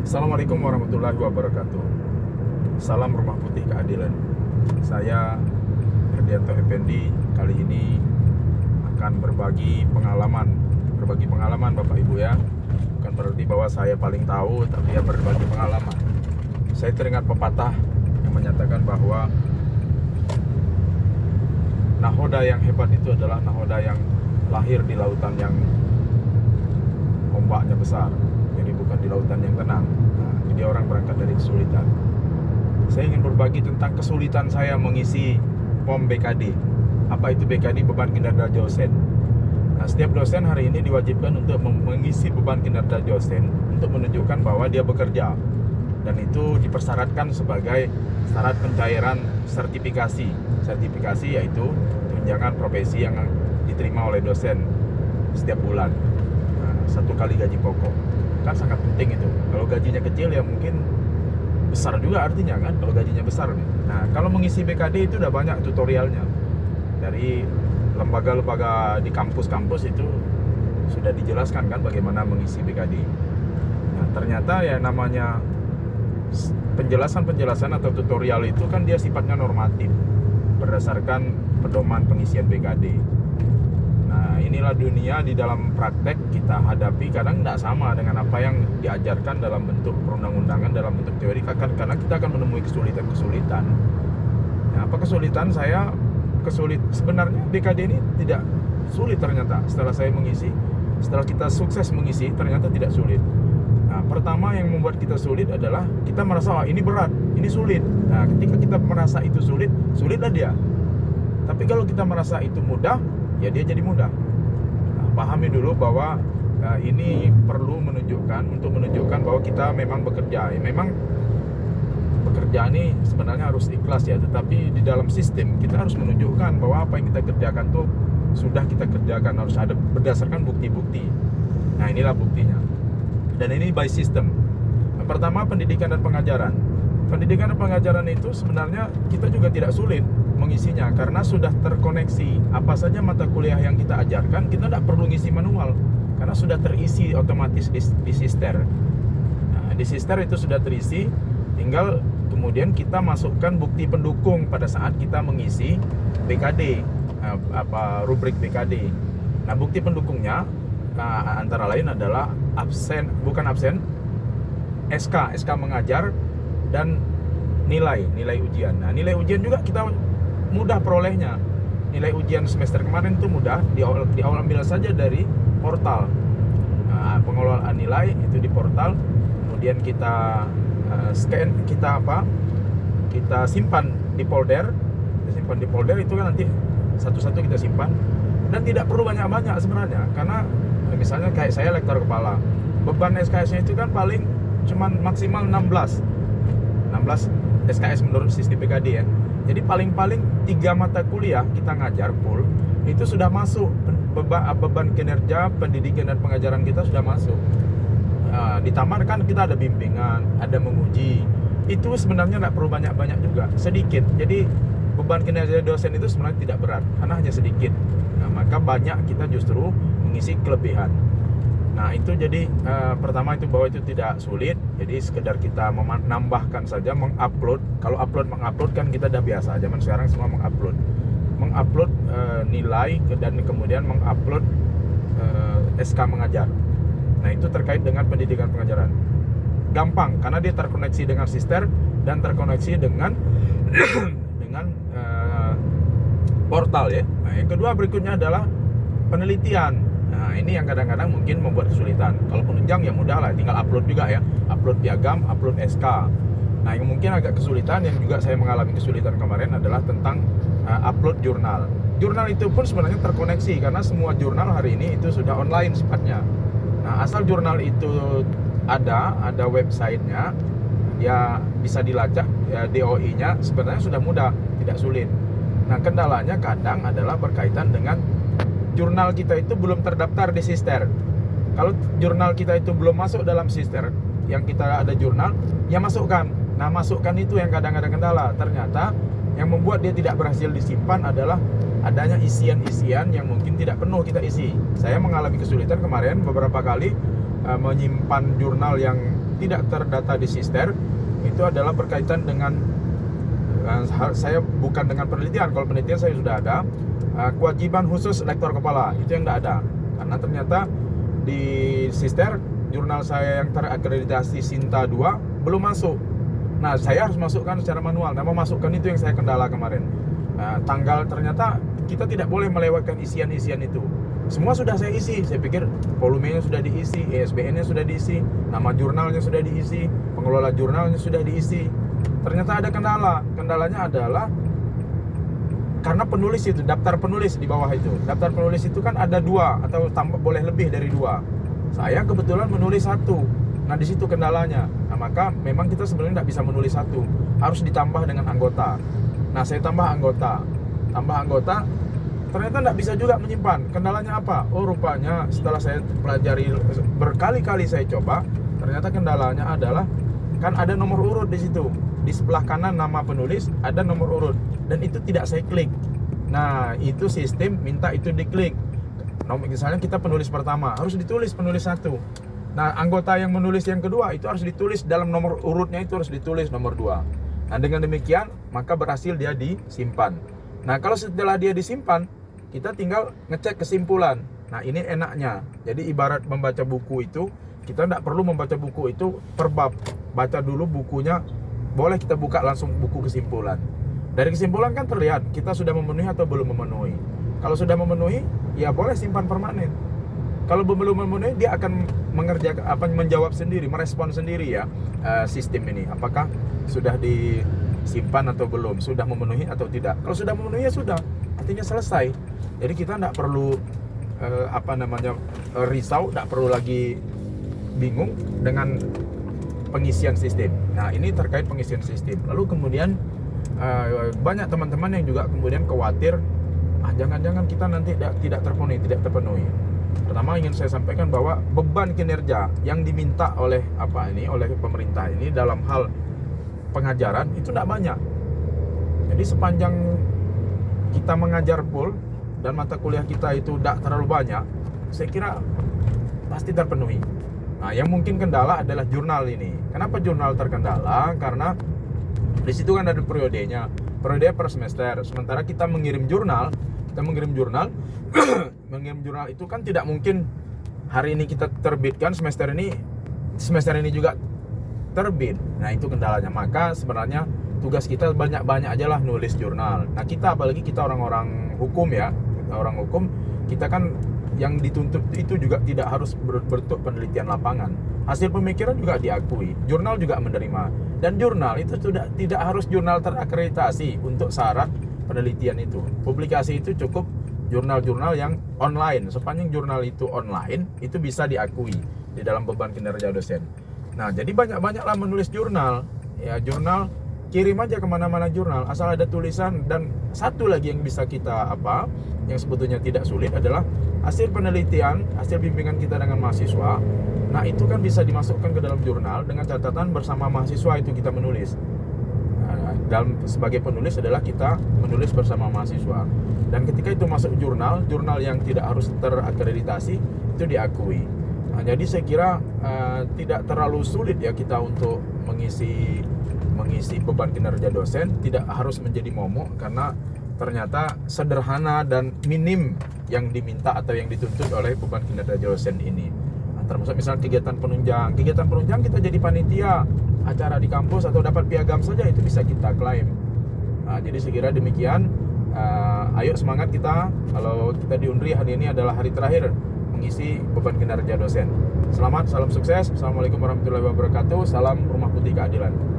Assalamualaikum warahmatullahi wabarakatuh. Salam Rumah Putih Keadilan. Saya Herdianto Effendi kali ini akan berbagi pengalaman Bapak Ibu ya. Bukan berarti bahwa saya paling tahu, tapi ya berbagi pengalaman. Saya teringat pepatah yang menyatakan bahwa nahoda yang hebat itu adalah nahoda yang lahir di lautan yang ombaknya besar. Jadi bukan di lautan yang tenang. Nah, jadi orang berangkat dari kesulitan. Saya ingin berbagi tentang kesulitan saya mengisi POM BKD. Apa itu BKD? Beban kinerja dosen. Nah, setiap dosen hari ini diwajibkan untuk mengisi beban kinerja dosen untuk menunjukkan bahwa dia bekerja. Dan itu dipersyaratkan sebagai syarat pencairan sertifikasi. Sertifikasi yaitu tunjangan profesi yang diterima oleh dosen setiap bulan. Nah, 1 kali gaji pokok. Kan sangat penting itu. Kalau gajinya kecil ya mungkin besar juga artinya kan, kalau gajinya besar nih. Nah, kalau mengisi BKD itu udah banyak tutorialnya. Dari lembaga-lembaga di kampus-kampus itu sudah dijelaskan kan bagaimana mengisi BKD. Nah, ternyata ya namanya penjelasan atau tutorial itu kan dia sifatnya normatif berdasarkan pedoman pengisian BKD. Nah, inilah dunia di dalam praktek kita hadapi kadang tidak sama dengan apa yang diajarkan dalam bentuk perundang-undangan, dalam bentuk teori, karena kita akan menemui kesulitan-kesulitan. Nah, apa kesulitan saya? Sebenarnya BKD ini tidak sulit ternyata. Setelah kita sukses mengisi, ternyata tidak sulit. Nah, pertama yang membuat kita sulit adalah kita merasa ini berat, ini sulit. Nah, ketika kita merasa itu sulit, sulitlah dia. Tapi kalau kita merasa itu mudah, ya dia jadi mudah. Nah, pahami dulu bahwa ini perlu menunjukkan bahwa kita memang bekerja. Ya, memang bekerja ini sebenarnya harus ikhlas ya, tetapi di dalam sistem kita harus menunjukkan bahwa apa yang kita kerjakan tuh sudah kita kerjakan, harus ada berdasarkan bukti-bukti. Nah, inilah buktinya. Dan ini by system. Yang pertama, pendidikan dan pengajaran. Pendidikan dan pengajaran itu sebenarnya kita juga tidak sulit mengisinya karena sudah terkoneksi. Apa saja mata kuliah yang kita ajarkan, kita tidak perlu ngisi manual karena sudah terisi otomatis di Sister. Nah, di Sister itu sudah terisi, tinggal kemudian kita masukkan bukti pendukung pada saat kita mengisi BKD, rubrik BKD. Nah, bukti pendukungnya antara lain adalah SK mengajar dan nilai ujian. Nah, nilai ujian juga kita mudah perolehnya. Nilai ujian semester kemarin itu mudah, di awal ambil saja dari portal. Nah, pengelolaan nilai itu di portal, kemudian kita scan, kita simpan di folder. Itu kan nanti satu-satu kita simpan dan tidak perlu banyak-banyak sebenarnya, karena misalnya kayak saya lektor kepala, beban SKS-nya itu kan paling cuman maksimal 16 SKS menurut sistem BKD ya. Jadi paling-paling 3 mata kuliah kita ngajar full, itu sudah masuk beban kinerja pendidikan dan pengajaran kita sudah masuk. Ditambah kan kita ada bimbingan, ada menguji. Itu sebenarnya tidak perlu banyak-banyak juga, sedikit. Jadi beban kinerja dosen itu sebenarnya tidak berat karena hanya sedikit. Nah, maka banyak kita justru mengisi kelebihan. Nah, itu jadi pertama itu bahwa itu tidak sulit. Jadi sekedar kita menambahkan saja, mengupload. Kalau mengupload kan kita udah biasa. Zaman sekarang semua mengupload nilai dan kemudian mengupload SK mengajar. Nah, itu terkait dengan pendidikan pengajaran. Gampang karena dia terkoneksi dengan Sister dan terkoneksi dengan portal ya. Nah, yang kedua berikutnya adalah penelitian. Nah, ini yang kadang-kadang mungkin membuat kesulitan. Kalau penunjang ya mudah lah, tinggal upload juga ya. Upload piagam, upload SK. Nah, yang mungkin agak kesulitan, yang juga saya mengalami kesulitan kemarin adalah tentang upload jurnal. Jurnal itu pun sebenarnya terkoneksi karena semua jurnal hari ini itu sudah online sifatnya. Nah, asal jurnal itu ada websitenya, ya bisa dilacak ya, DOI-nya sebenarnya sudah mudah, tidak sulit. Nah, kendalanya kadang adalah berkaitan dengan jurnal kita itu belum terdaftar di Sister. Kalau jurnal kita itu belum masuk dalam Sister, yang kita ada jurnal, ya masukkan. Nah, masukkan itu yang kadang-kadang kendala. Ternyata yang membuat dia tidak berhasil disimpan adalah adanya isian-isian yang mungkin tidak penuh kita isi. Saya mengalami kesulitan kemarin beberapa kali menyimpan jurnal yang tidak terdata di Sister itu adalah berkaitan dengan saya bukan dengan penelitian. Kalau penelitian saya sudah ada kewajiban khusus lektor kepala, itu yang tidak ada. Karena ternyata di Sister jurnal saya yang terakreditasi Sinta 2 belum masuk. Nah, saya harus masukkan secara manual. Nah, memasukkan itu yang saya kendala kemarin. Tanggal ternyata kita tidak boleh melewatkan isian-isian itu. Semua sudah saya isi. Saya pikir volumenya sudah diisi, ISBN-nya sudah diisi, nama jurnalnya sudah diisi, pengelola jurnalnya sudah diisi. Ternyata ada kendala. Kendalanya adalah karena penulis itu, daftar penulis di bawah itu. Daftar penulis itu kan ada 2 atau boleh lebih dari 2. Saya kebetulan menulis 1. Nah, di situ kendalanya. Nah, maka memang kita sebenarnya tidak bisa menulis 1. Harus ditambah dengan anggota. Nah, saya tambah anggota. Ternyata tidak bisa juga menyimpan. Kendalanya apa? Oh, rupanya setelah saya pelajari berkali-kali saya coba, ternyata kendalanya adalah kan ada nomor urut di situ. Di sebelah kanan nama penulis ada nomor urut dan itu tidak saya klik. Nah, itu sistem minta itu diklik. Misalnya kita penulis pertama harus ditulis penulis 1. Nah, anggota yang menulis yang kedua itu harus ditulis dalam nomor urutnya, itu harus ditulis nomor 2. Nah, dengan demikian maka berhasil dia disimpan. Nah, kalau setelah dia disimpan, kita tinggal ngecek kesimpulan. Nah, ini enaknya. Jadi ibarat membaca buku itu, kita tidak perlu membaca buku itu per bab. Baca dulu bukunya, boleh kita buka langsung buku kesimpulan. Dari kesimpulan kan terlihat kita sudah memenuhi atau belum memenuhi. Kalau sudah memenuhi, ya boleh simpan permanen. Kalau belum memenuhi, dia akan menjawab sendiri, merespon sendiri ya sistem ini. Apakah sudah disimpan atau belum, sudah memenuhi atau tidak. Kalau sudah memenuhi ya sudah, artinya selesai. Jadi kita tidak perlu risau, tidak perlu lagi bingung dengan pengisian sistem. Nah, ini terkait pengisian sistem. Lalu kemudian banyak teman-teman yang juga kemudian khawatir, jangan-jangan kita nanti tidak terpenuhi. Pertama ingin saya sampaikan bahwa beban kinerja yang diminta oleh pemerintah ini dalam hal pengajaran itu tidak banyak. Jadi sepanjang kita mengajar full dan mata kuliah kita itu tidak terlalu banyak, saya kira pasti terpenuhi. Nah, yang mungkin kendala adalah jurnal ini. Kenapa jurnal terkendala? Karena di situ kan ada periodenya. Periode per semester. Sementara kita mengirim jurnal mengirim jurnal itu kan tidak mungkin hari ini kita terbitkan, semester ini juga terbit. Nah, itu kendalanya. Maka sebenarnya tugas kita banyak-banyak aja lah nulis jurnal. Nah, kita apalagi kita orang-orang hukum ya. Orang hukum, kita kan yang dituntut itu juga tidak harus berbentuk penelitian lapangan. Hasil pemikiran juga diakui, jurnal juga menerima. Dan jurnal itu tidak harus jurnal terakreditasi untuk syarat penelitian itu. Publikasi itu cukup jurnal-jurnal yang online. Sepanjang jurnal itu online, itu bisa diakui di dalam beban kinerja dosen. Nah, jadi banyak-banyaklah menulis jurnal. Ya, jurnal kirim aja kemana-mana jurnal, asal ada tulisan. Dan satu lagi yang bisa kita yang sebetulnya tidak sulit adalah hasil penelitian, hasil bimbingan kita dengan mahasiswa. Nah, itu kan bisa dimasukkan ke dalam jurnal dengan catatan bersama mahasiswa itu kita menulis. Sebagai penulis adalah kita menulis bersama mahasiswa. Dan ketika itu masuk jurnal yang tidak harus terakreditasi itu diakui. Nah, jadi saya kira tidak terlalu sulit ya kita untuk mengisi beban kinerja dosen, tidak harus menjadi momok karena ternyata sederhana dan minim yang diminta atau yang dituntut oleh beban kinerja dosen ini. Nah, termasuk misalnya kegiatan penunjang kita jadi panitia acara di kampus atau dapat piagam saja itu bisa kita klaim. Nah, jadi saya kira demikian. Ayo semangat kita. Kalau kita di Unri hari ini adalah hari terakhir mengisi beban kinerja dosen. Selamat, salam sukses. Assalamualaikum warahmatullahi wabarakatuh. Salam Rumah Putih Keadilan.